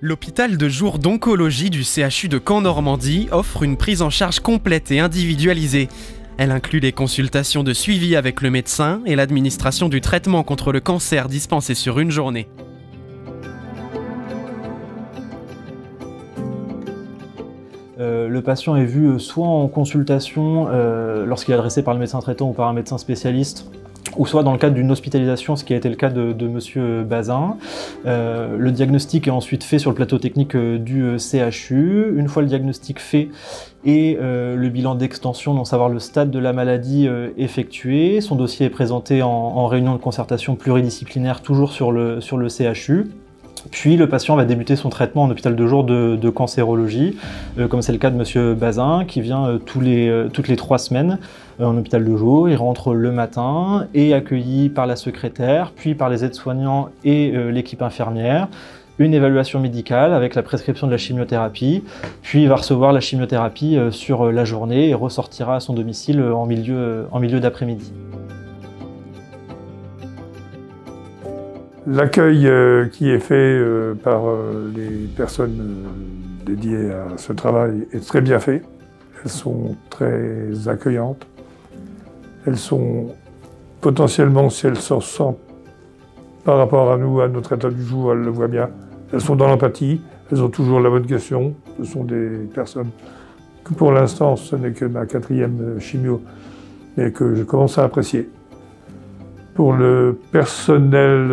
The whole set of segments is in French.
L'hôpital de jour d'oncologie du CHU de Caen-Normandie offre une prise en charge complète et individualisée. Elle inclut les consultations de suivi avec le médecin et l'administration du traitement contre le cancer dispensé sur une journée. Le patient est vu soit en consultation lorsqu'il est adressé par le médecin traitant ou par un médecin spécialiste, ou soit dans le cadre d'une hospitalisation, ce qui a été le cas de Monsieur Bazin. Le diagnostic est ensuite fait sur le plateau technique du CHU. Une fois le diagnostic fait et le bilan d'extension, donc savoir le stade de la maladie effectué, son dossier est présenté en réunion de concertation pluridisciplinaire, toujours sur le CHU. Puis le patient va débuter son traitement en hôpital de jour de cancérologie, comme c'est le cas de Monsieur Bazin, qui vient toutes les 3 semaines en hôpital de jour. Il rentre le matin, est accueilli par la secrétaire, puis par les aides-soignants et l'équipe infirmière. Une évaluation médicale avec la prescription de la chimiothérapie, puis il va recevoir la chimiothérapie sur la journée et ressortira à son domicile en milieu d'après-midi. L'accueil qui est fait par les personnes dédiées à ce travail est très bien fait. Elles sont très accueillantes. Elles sont potentiellement, si elles s'en sentent par rapport à nous, à notre état du jour, elles le voient bien. Elles sont dans l'empathie, elles ont toujours la bonne question. Ce sont des personnes que pour l'instant, ce n'est que ma 4e chimio, mais que je commence à apprécier. Pour le personnel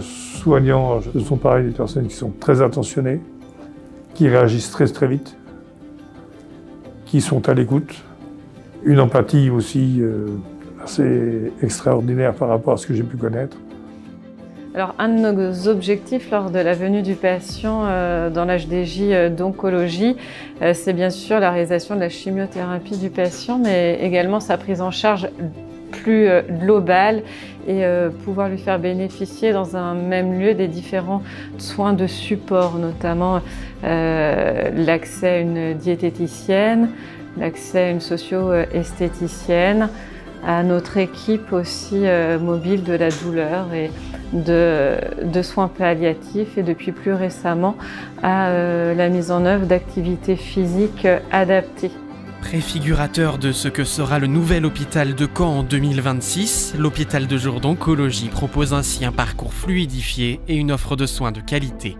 soignant, ce sont pareil des personnes qui sont très attentionnées, qui réagissent très vite, qui sont à l'écoute. Une empathie aussi assez extraordinaire par rapport à ce que j'ai pu connaître. Alors, un de nos objectifs lors de la venue du patient dans l'HDJ d'oncologie, c'est bien sûr la réalisation de la chimiothérapie du patient, mais également sa prise en charge plus globale et pouvoir lui faire bénéficier dans un même lieu des différents soins de support, notamment l'accès à une diététicienne, l'accès à une socio-esthéticienne, à notre équipe aussi mobile de la douleur et de soins palliatifs et depuis plus récemment à la mise en œuvre d'activités physiques adaptées. Préfigurateur de ce que sera le nouvel hôpital de Caen en 2026, l'hôpital de jour d'oncologie propose ainsi un parcours fluidifié et une offre de soins de qualité.